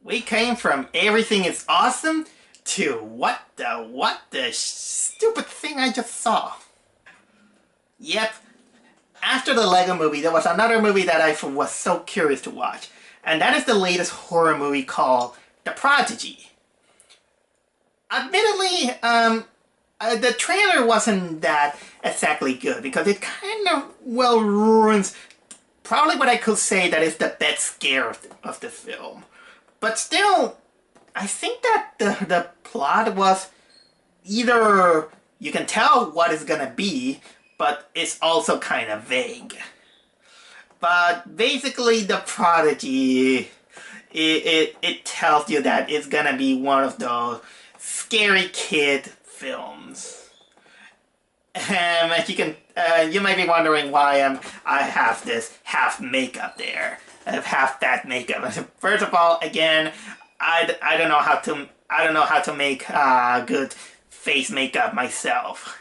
We came from everything is awesome to what the stupid thing I just saw. Yep, after the Lego movie, there was another movie that I was so curious to watch, and that is the latest horror movie called The Prodigy. Admittedly, the trailer wasn't that exactly good because it kind of, well, ruins probably what I could say that is the best scare of the film. But still, I think that the plot was either you can tell what it's gonna be, but it's also kind of vague. But basically, the Prodigy, it tells you that it's gonna be one of those scary kid films. As you can, you might be wondering why I have this half makeup there, half that makeup. First of all, again, I don't know how to make good face makeup myself,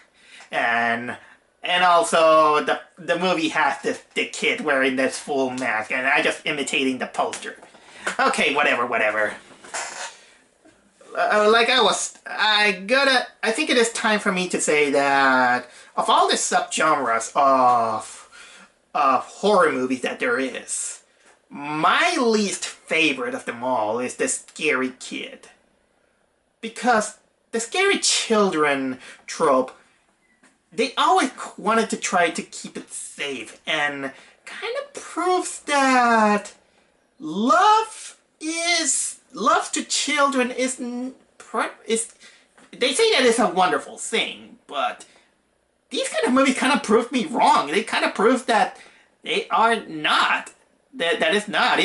and also the movie has the kid wearing this full mask, and I just imitating the poster. Okay, whatever. I think it is time for me to say that of all the subgenres of horror movies that there is, my least favorite of them all is the scary kid. Because the scary children trope, they always wanted to try to keep it safe, and kind of proves that love to children is they say that it's a wonderful thing, but these kind of movies kind of prove me wrong. They kind of prove that they are not. That is not.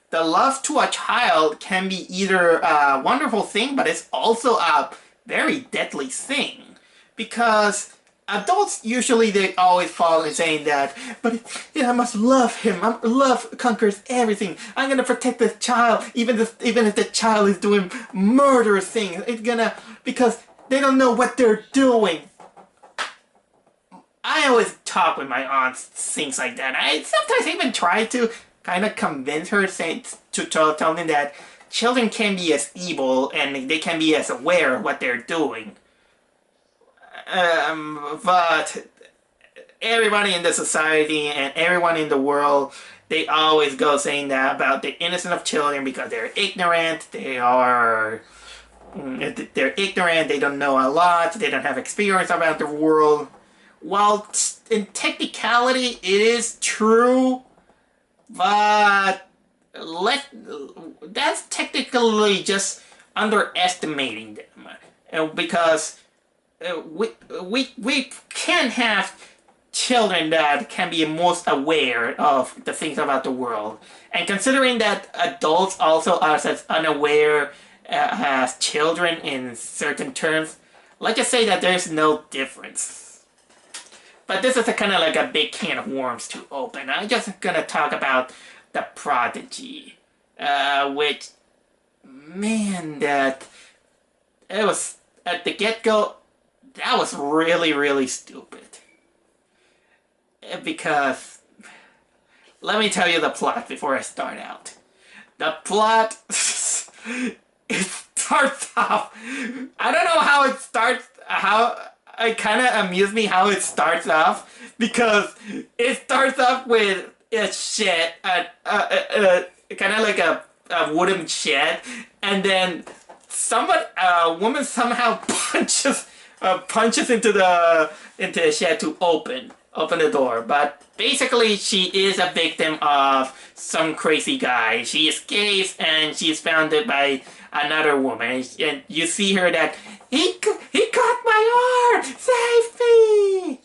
The love to a child can be either a wonderful thing, but it's also a very deadly thing. Because adults usually they always fall in saying that, but yeah, I must love him. Love conquers everything. I'm gonna protect this child, even if the child is doing murderous things. It's gonna because they don't know what they're doing. I always talk with my aunt things like that. I sometimes even try to kind of convince her, to tell them that children can be as evil and they can be as aware of what they're doing. But everybody in the society and everyone in the world, they always go saying that about the innocence of children because they're ignorant. They're ignorant. They don't know a lot. They don't have experience about the world. While in technicality it is true, but that's technically just underestimating them, because we can have children that can be most aware of the things about the world, and considering that adults also are as unaware as children in certain terms, let's just say that there's no difference. But this is a kind of like a big can of worms to open. I'm just gonna talk about the Prodigy, which, man, that it was at the get-go. That was really, really stupid. Because, let me tell you the plot before I start out. The plot, it starts off, I don't know how it starts, how, it kind of amused me how it starts off, because it starts off with a shed, kind of like a wooden shed, and then a woman somehow punches into the shed to open the door. But basically, she is a victim of some crazy guy. She escapes and she's founded by another woman, and you see her that he got my arm, save me.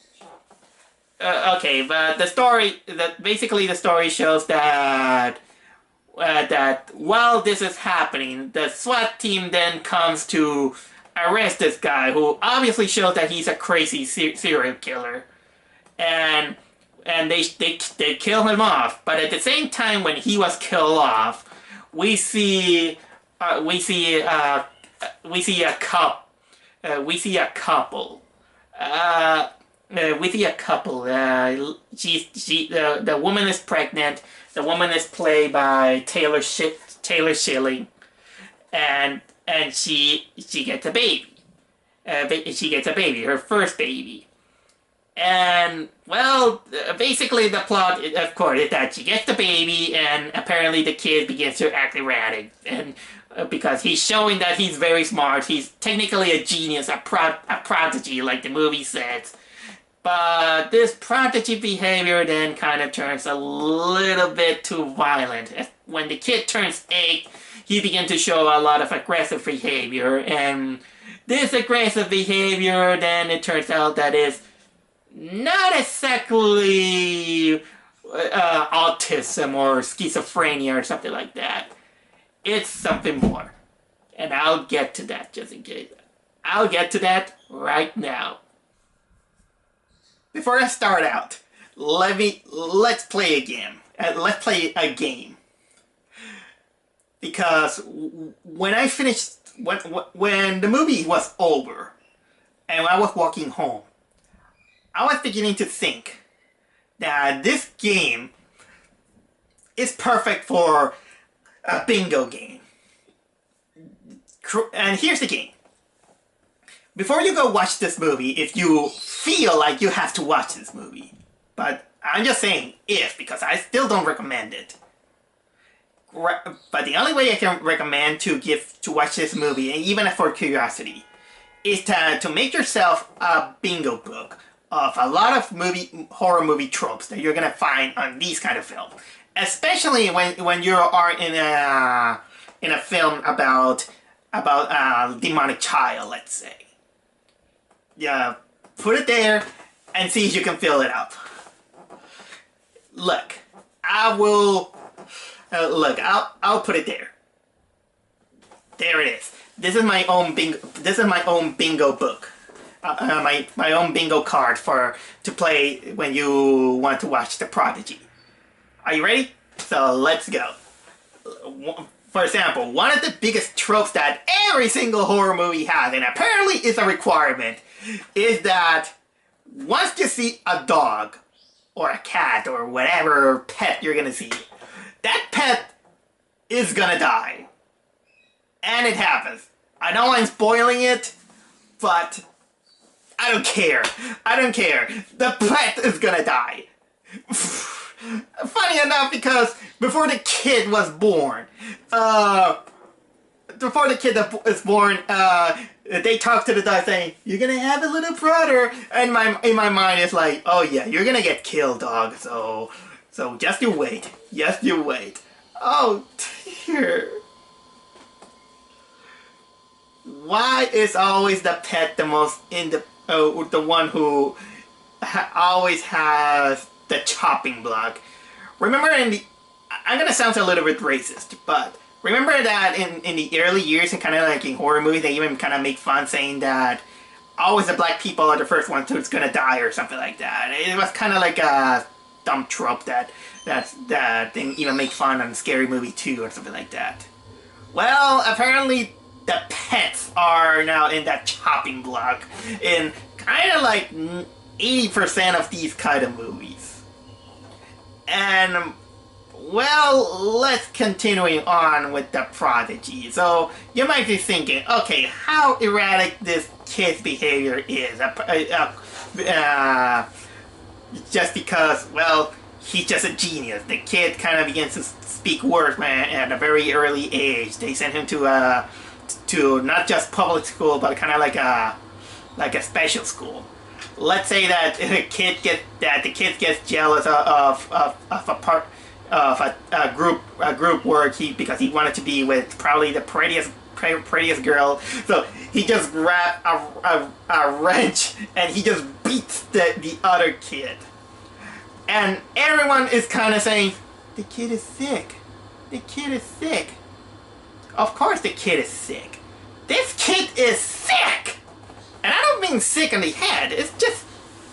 Okay, but the story shows that while this is happening, the SWAT team then comes to arrest this guy, who obviously shows that he's a crazy serial killer, and they kill him off. But at the same time, when he was killed off, we see a couple. The woman is pregnant. The woman is played by Taylor Swift. Taylor Schilling, and she gets a baby. She gets a baby, her first baby. And, well, basically the plot, of course, is that she gets the baby, and apparently the kid begins to act erratic. And because he's showing that he's very smart, he's technically a genius, a prodigy, like the movie says. But this prodigy behavior then kind of turns a little bit too violent. When the kid turns 8, he begins to show a lot of aggressive behavior, and this aggressive behavior, then it turns out that is not exactly autism or schizophrenia or something like that. It's something more. And I'll get to that just in case. I'll get to that right now. Before I start out, let's play a game. Let's play a game. Because when I finished, when the movie was over, and I was walking home, I was beginning to think that this game is perfect for a bingo game. And here's the game. Before you go watch this movie, if you feel like you have to watch this movie, but I'm just saying if, because I still don't recommend it. But the only way I can recommend to watch this movie, even for curiosity, is to make yourself a bingo book of a lot of horror movie tropes that you're gonna find on these kind of films, especially when you are in a film about a demonic child, let's say. Yeah, put it there and see if you can fill it up. Look, I will. I'll put it there. There it is. This is my own bingo. This is my own bingo book. My own bingo card to play when you want to watch The Prodigy. Are you ready? So let's go. For example, one of the biggest tropes that every single horror movie has, and apparently is a requirement, is that once you see a dog or a cat or whatever pet you're gonna see, that pet is gonna die. And it happens. I know I'm spoiling it, but I don't care. I don't care. The pet is gonna die. Funny enough, because before the kid was born, they talked to the dog saying, "You're gonna have a little brother," and in my mind it's like, "Oh yeah, you're gonna get killed, dog. So just you wait. Just you wait." Oh dear. Why is always the pet the most the one who always has the chopping block? Remember I'm gonna sound a little bit racist, but remember that in the early years, and kind of like in horror movies, they even kind of make fun saying that always the black people are the first ones who's gonna die or something like that. It was kind of like a dumb trope that they even make fun on Scary Movie 2 or something like that. Well, apparently the pets are now in that chopping block in kind of like 80% of these kind of movies. And well, let's continue on with The Prodigy. So you might be thinking, okay, how erratic this kid's behavior is. Just because, well, he's just a genius. The kid kind of begins to speak words at a very early age. They send him to not just public school, but kind of like a special school. Let's say that the kid gets jealous of a group work because he wanted to be with probably the prettiest girl. So he just grabbed a wrench and he just beats the other kid. And everyone is kind of saying, the kid is sick. The kid is sick. Of course the kid is sick. This kid is sick! And I don't mean sick in the head, it's just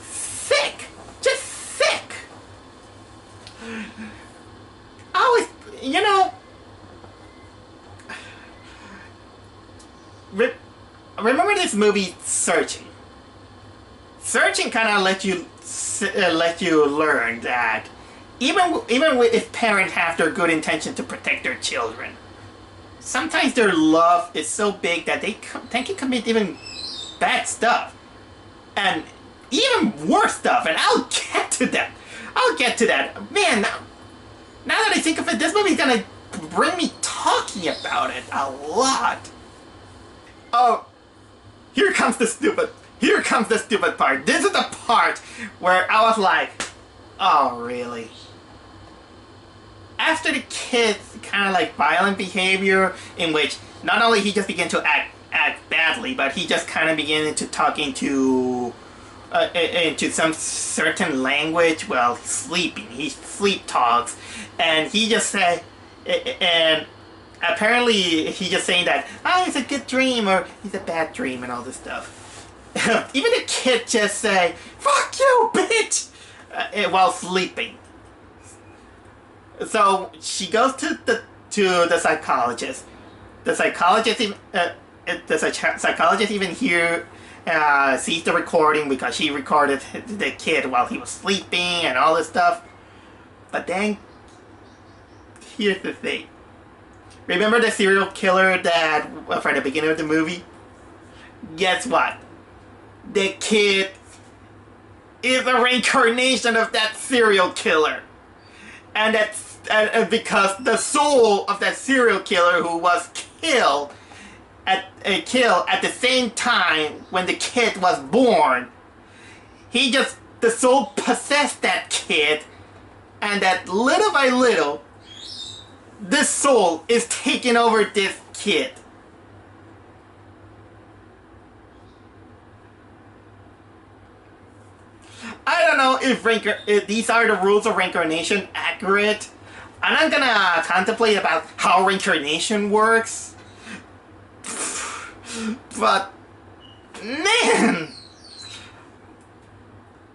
sick. Just sick. I always, you know, remember this movie Searching? Searching kind of let you learn that even if parents have their good intention to protect their children, sometimes their love is so big that they can commit even bad stuff. And even worse stuff, and I'll get to that. I'll get to that. Man, now that I think of it, this movie's gonna bring me talking about it a lot. Oh, here comes the stupid part. This is the part where I was like, oh, really? After the kid's kind of like violent behavior, in which not only he just began to act badly, but he just kind of began into talking to into some certain language while sleeping. He sleep talks, and he just said, and apparently he just saying that, oh, it's a good dream or it's a bad dream and all this stuff. Even the kid just say, fuck you, bitch, while sleeping. So she goes to the psychologist. The psychologist even here sees the recording because she recorded the kid while he was sleeping and all this stuff. But then, here's the thing. Remember the serial killer that from the beginning of the movie? Guess what? The kid is a reincarnation of that serial killer. And that's because the soul of that serial killer who was killed at the same time when the kid was born, the soul possessed that kid, and that little by little, this soul is taking over this kid. I don't know if these are the rules of reincarnation accurate. And I'm gonna contemplate about how reincarnation works. But, man,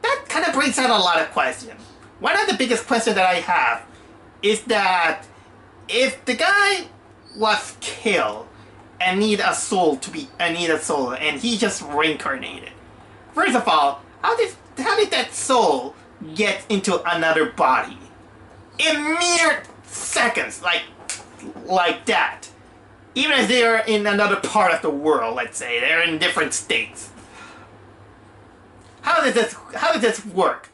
that kind of brings out a lot of questions. One of the biggest questions that I have is that if the guy was killed and need a soul and he just reincarnated. First of all, how did that soul get into another body? In mere seconds, like that. Even if they are in another part of the world, let's say, they're in different states. How does this work?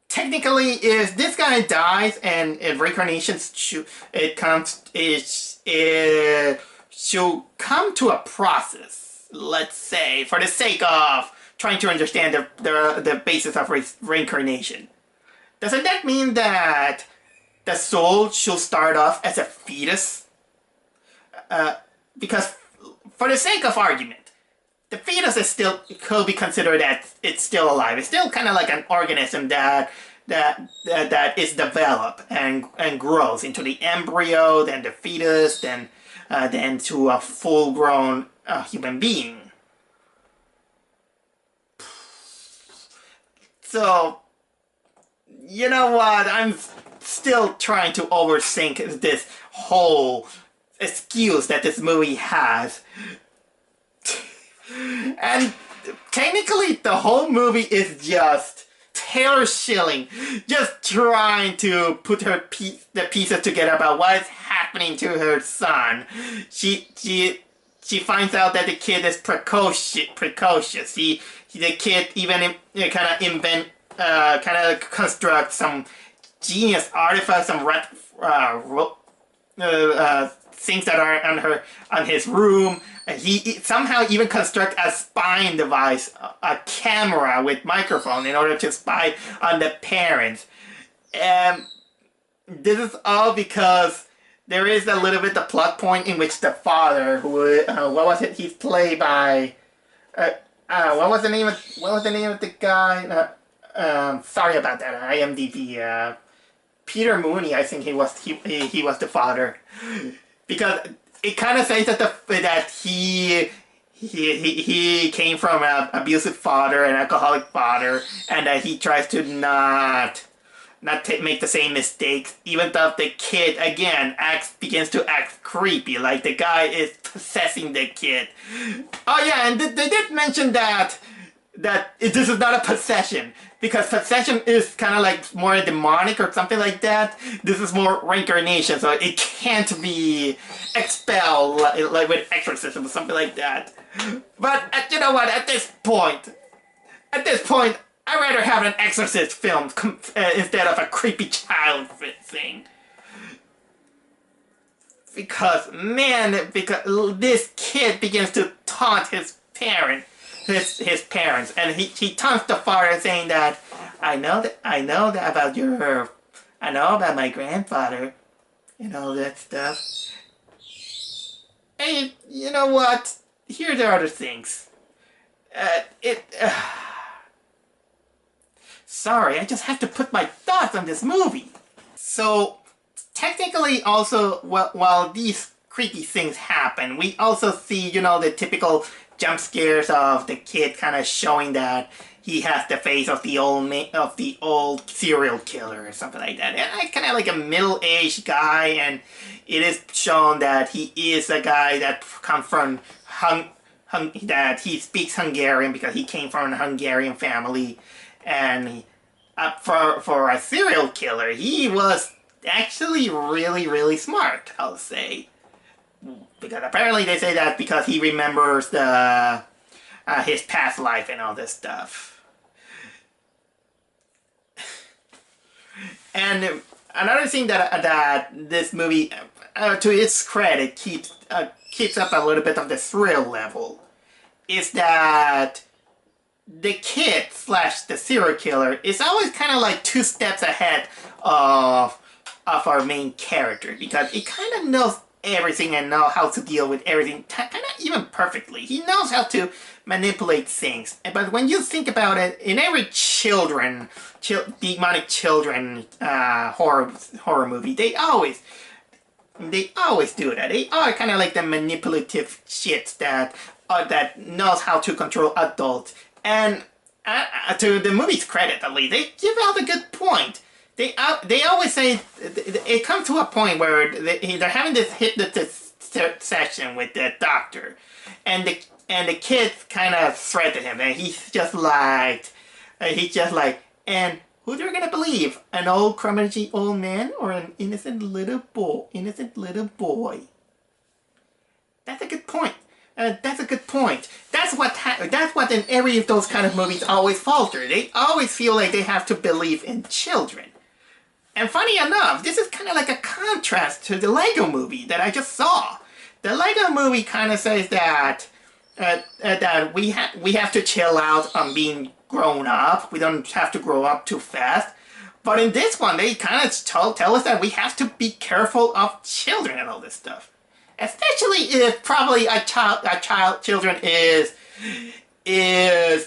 Technically, if this guy dies and reincarnation should come to a process, let's say, for the sake of trying to understand the basis of reincarnation. Doesn't that mean that the soul should start off as a fetus? Because for the sake of argument, the fetus could be considered that it's still alive. It's still kind of like an organism that is developed and grows into the embryo, then the fetus, then to a full-grown human being. So, you know what? I'm still trying to overthink this whole excuse that this movie has. And technically, the whole movie is just Taylor Schilling just trying to put the pieces together about what is happening to her son. She finds out that the kid is precocious. The kid even kind of construct some genius artifacts, some things that are on his room. He somehow even construct a spying device, a camera with microphone in order to spy on the parents. This is all because there is a little bit the plot point in which the father, who what was it? He's played by what was the name of the guy? Sorry about that. IMDb. Peter Mooney, I think he was the father, because it kind of says that he came from an abusive father, an alcoholic father, and that he tries to not make the same mistakes, even though the kid again begins to act creepy, like the guy is possessing the kid. Oh yeah, and they did mention that this is not a possession, because possession is kind of like more demonic or something like that. This is more reincarnation, so it can't be expelled like with exorcism or something like that. But you know what? At this point, I'd rather have an exorcist film instead of a creepy child thing. Because this kid begins to taunt his parents, and he taunts the father, saying that I know about my grandfather and all that stuff. And you know what? Here are the other things. Sorry, I just have to put my thoughts on this movie. So, technically also, while these creepy things happen, we also see, the typical jump scares of the kid kind of showing that he has the face of the old serial killer or something like that. And kind of like a middle-aged guy, and it is shown that he is a guy that comes from that he speaks Hungarian because he came from a Hungarian family, and for a serial killer, he was actually really, really smart, I'll say. Because apparently they say that because he remembers his past life and all this stuff. And another thing that this movie, to its credit, keeps up a little bit of the thrill level, is that the kid / the serial killer is always kind of like 2 steps ahead of our main character, because he kind of knows everything and know how to deal with everything, kind of even perfectly. He knows how to manipulate things. But when you think about it, in every demonic children horror movie, they always do that. They are kind of like the manipulative shits that knows how to control adults. And to the movie's credit, at least, they give out a good point. They always say it comes to a point where they're having this hypnotist session with the doctor, and the kid kind of threatened him, and he's just like, and who they're gonna believe, an old crummy old man or an innocent little boy? That's a good point. That's a good point. That's what in every of those kind of movies always falter. They always feel like they have to believe in children. And funny enough, this is kind of like a contrast to the Lego movie that I just saw. The Lego movie kind of says that that we have to chill out on being grown up. We don't have to grow up too fast. But in this one, they kind of tell us that we have to be careful of children and all this stuff. Especially if probably children is a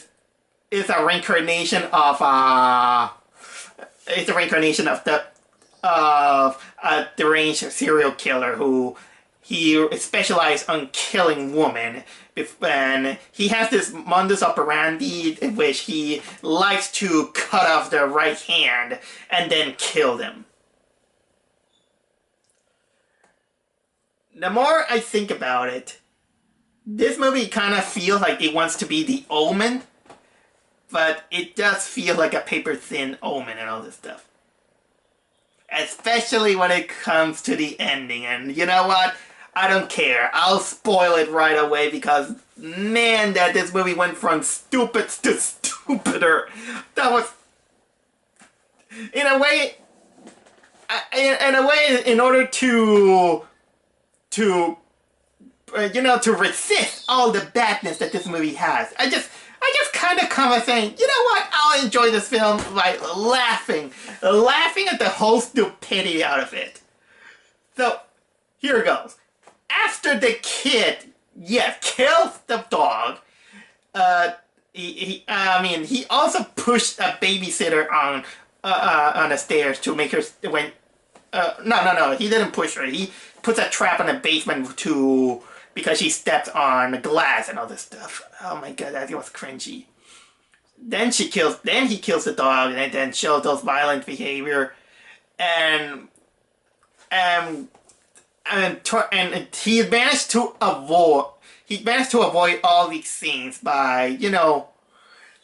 reincarnation of it's a reincarnation of a deranged serial killer who he specialized on killing women, and he has this modus operandi in which he likes to cut off their right hand and then kill them. The more I think about it, this movie kind of feels like it wants to be the Omen, but it does feel like a paper-thin Omen and all this stuff. Especially when it comes to the ending. And you know what? I don't care. I'll spoil it right away because, man, that this movie went from stupid to stupider. That was... In a way, in order to resist all the badness that this movie has, I just kind of come and saying, you know what, I'll enjoy this film by laughing at the whole stupidity out of it. So, here it goes. After the kid, kills the dog, he also pushed a babysitter on the stairs to make her, no, he didn't push her. He puts a trap in the basement because she stepped on glass and all this stuff. Oh my god, that was cringy. Then he kills the dog, and then shows those violent behavior, and he managed to avoid all these things by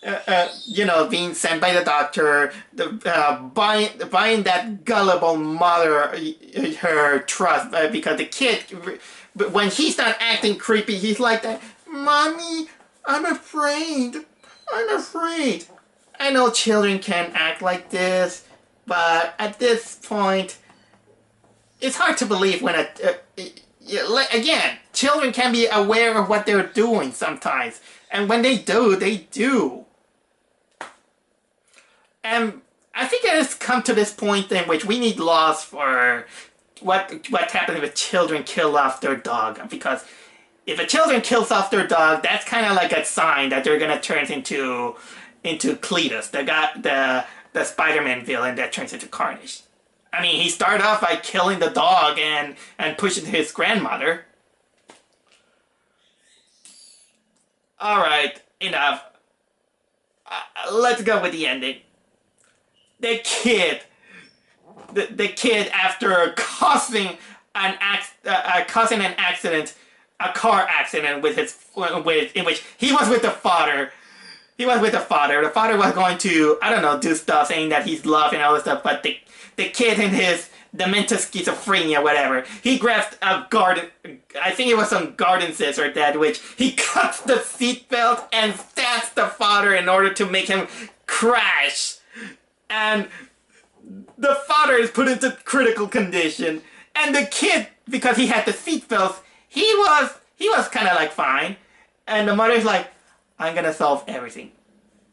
being sent by the doctor, buying that gullible mother her trust, because the kid, when he's not acting creepy, he's like that, Mommy, I'm afraid. I'm afraid. I know children can act like this, but at this point, it's hard to believe when again, children can be aware of what they're doing sometimes, and when they do, they do. And I think it has come to this point in which we need laws for what happens if children kill off their dog. Because if a children kills off their dog, that's kind of like a sign that they're gonna turn into Cletus, the Spider-Man villain that turns into Carnage. I mean, he started off by killing the dog and pushing his grandmother. All right, enough. Let's go with the ending. The kid, after causing an accident, a car accident in which he was with the father. He was with the father. The father was going to, I don't know, do stuff saying that he's loved and all this stuff, but the kid in his demented schizophrenia, whatever, he grabs a garden, I think it was some garden scissor that which he cuts the seatbelt and stabs the father in order to make him crash. And the father is put into critical condition, and the kid, because he had the seatbelt, he was kind of like fine, and the mother's like, I'm gonna solve everything.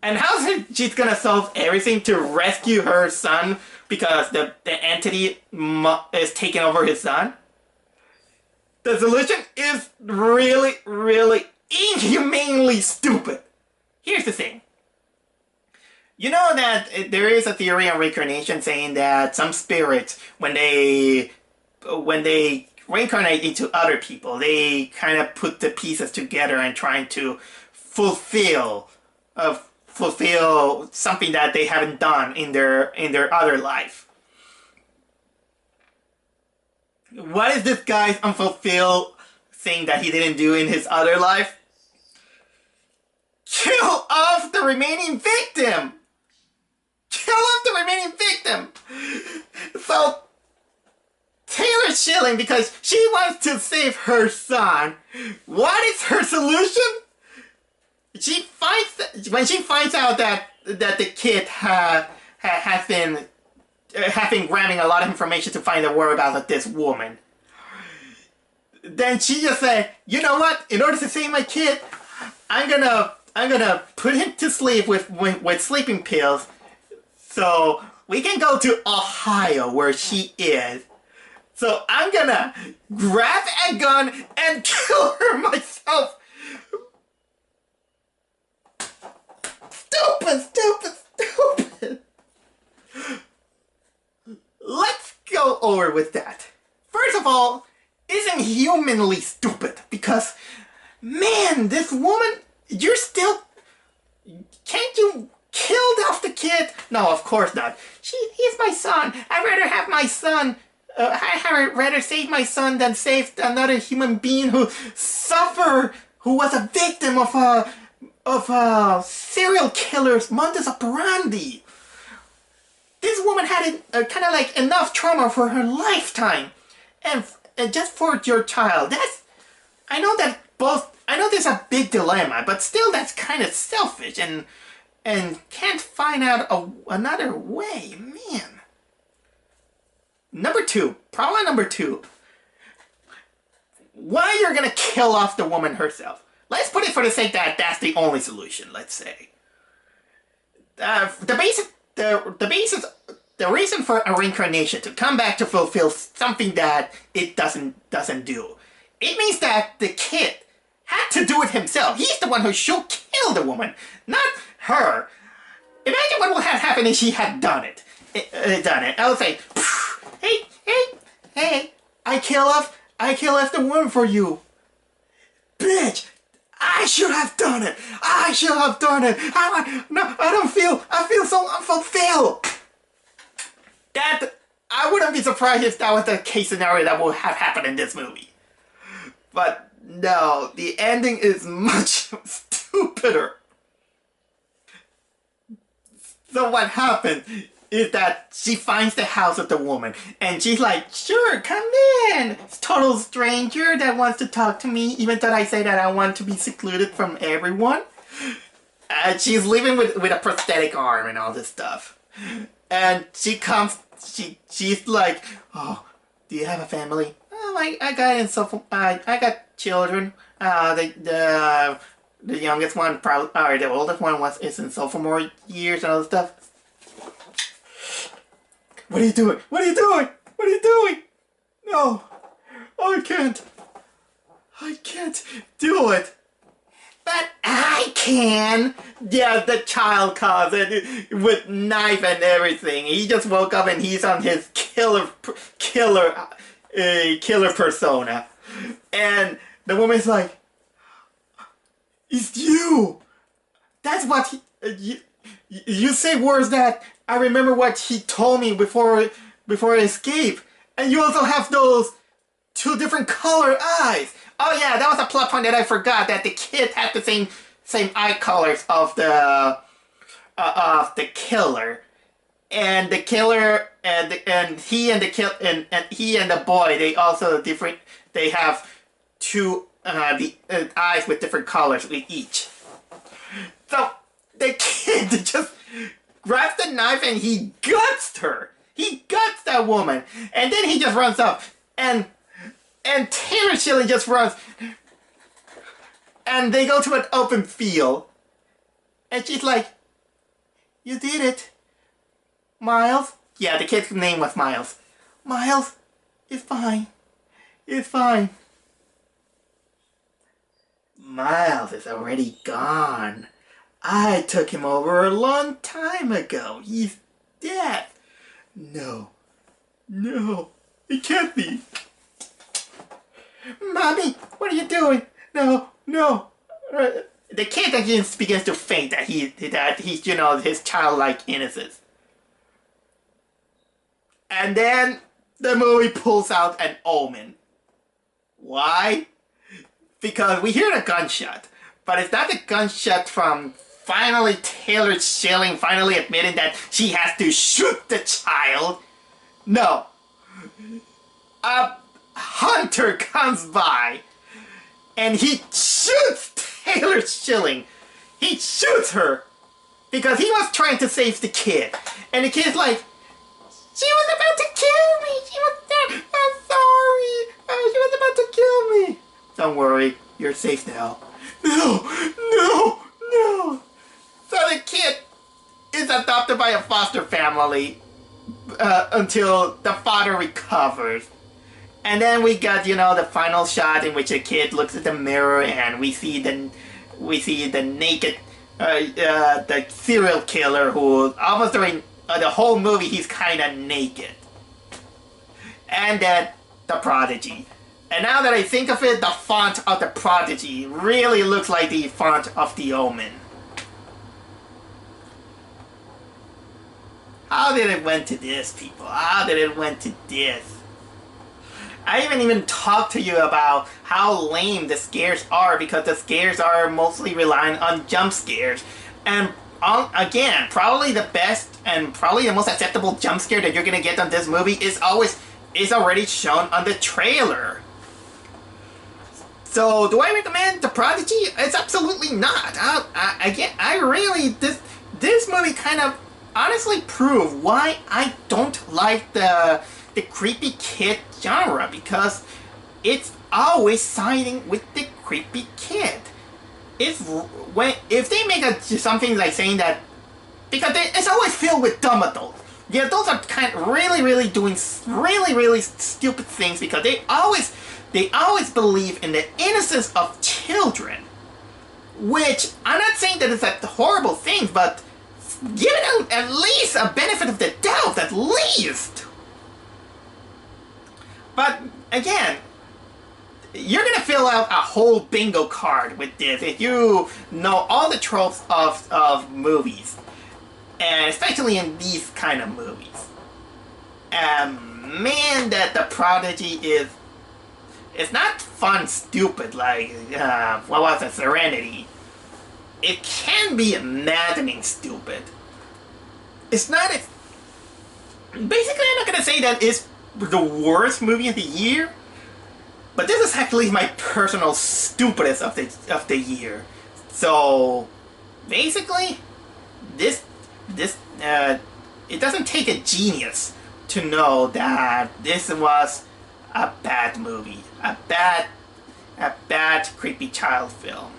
And how's she's gonna solve everything to rescue her son because the entity is taking over his son? The solution is really, really inhumanely stupid. Here's the thing. You know that there is a theory on reincarnation saying that some spirits, when they reincarnate into other people, they kind of put the pieces together and trying to fulfill something that they haven't done in their other life. What is this guy's unfulfilled thing that he didn't do in his other life? Kill off the remaining victim! Kill off the remaining victim! So, Taylor Schilling, because she wants to save her son, what is her solution? When she finds out that the kid has been grabbing a lot of information to find the whereabouts of this woman, then she just said, you know what? In order to save my kid, I'm gonna put him to sleep with sleeping pills, so we can go to Ohio where she is. So I'm gonna grab a gun and kill her myself. Stupid. Let's go over with that. First of all, isn't humanly stupid, because, man, this woman, you're still, can't you kill off the kid? No, of course not. He's my son. I'd rather have my son. I'd rather save my son than save another human being who was a victim of a serial killer's modus operandi. This woman had kind of like enough trauma for her lifetime, and just for your child. I know there's a big dilemma, but still that's kind of selfish and can't find out another way, man. Problem number two. Why you're gonna kill off the woman herself? Let's put it for the sake that that's the only solution, let's say. The reason for a reincarnation, to come back to fulfill something that it doesn't do. It means that the kid had to do it himself. He's the one who should kill the woman, not her. Imagine what would have happened if she had done it. I would say, hey, I kill off the woman for you. Bitch, I should have done it. I feel so unfulfilled. I wouldn't be surprised if that was the case scenario that would have happened in this movie. But no, the ending is much stupider. So what happened is that she finds the house of the woman, and she's like, sure, come in. It's total stranger that wants to talk to me, even though I say that I want to be secluded from everyone. She's living with a prosthetic arm and all this stuff. And she comes, she's like, oh, do you have a family? Oh, I got children. The youngest one, probably, or the oldest one is in sophomore years and all this stuff. What are you doing? What are you doing? What are you doing? No, I can't. I can't do it. But I can! Yeah, the child comes with knife and everything. He just woke up and he's on his killer persona. And the woman's like, it's you! That's what you say words that I remember what he told me before I escape. And you also have those 2 different color eyes. Oh yeah, that was a plot point that I forgot, that the kid had the same eye colors of the killer, and the killer and he and the boy, they also different. They have 2 eyes with different colors with each. So the kid just grabs the knife and he guts her. He guts that woman, and then he just runs up and Taylor Schilling just runs, and they go to an open field, and she's like, you did it, Miles? Yeah, the kid's name was Miles. Miles, it's fine. It's fine. Miles is already gone. I took him over a long time ago. He's dead. No. No. It can't be. Mommy, what are you doing? No, no. The kid again begins to faint that he's, you know, his childlike innocence. And then the movie pulls out an omen. Why? Because we hear the gunshot, but it's not the gunshot from finally Taylor Schilling finally admitting that she has to shoot the child. No. A hunter comes by and he shoots Taylor Schilling. He shoots her because he was trying to save the kid. And the kid's like, she was about to kill me. She was there. I'm sorry. She was about to kill me. Don't worry. You're safe now. No. No. No. So the kid is adopted by a foster family until the father recovers. And then we got, you know, the final shot in which a kid looks at the mirror and we see the naked, the serial killer who almost during the whole movie he's kind of naked. And then the Prodigy. And now that I think of it, the font of the Prodigy really looks like the font of the Omen. How did it went to this, people? How did it went to this? I haven't even talked to you about how lame the scares are, because the scares are mostly relying on jump scares. And again, probably the best and probably the most acceptable jump scare that you're gonna get on this movie is already shown on the trailer. So, do I recommend The Prodigy? It's absolutely not. This movie kind of honestly proved why I don't like the creepy kid genre, because it's always siding with the creepy kid. If they make something like saying that, because it's always filled with dumb adults. The adults are kind of really doing really stupid things because they always believe in the innocence of children, which I'm not saying that it's a horrible thing, but give it at least a benefit of the doubt, at least. But again, you're gonna fill out a whole bingo card with this if you know all the tropes of movies, and especially in these kind of movies. Man, that The Prodigy it's not fun stupid like what was it, Serenity. It can be maddening stupid. it's not. Basically, I'm not gonna say that it's the worst movie of the year, but this is actually my personal stupidest of the year. So basically, this it doesn't take a genius to know that this was a bad movie, a bad creepy child film.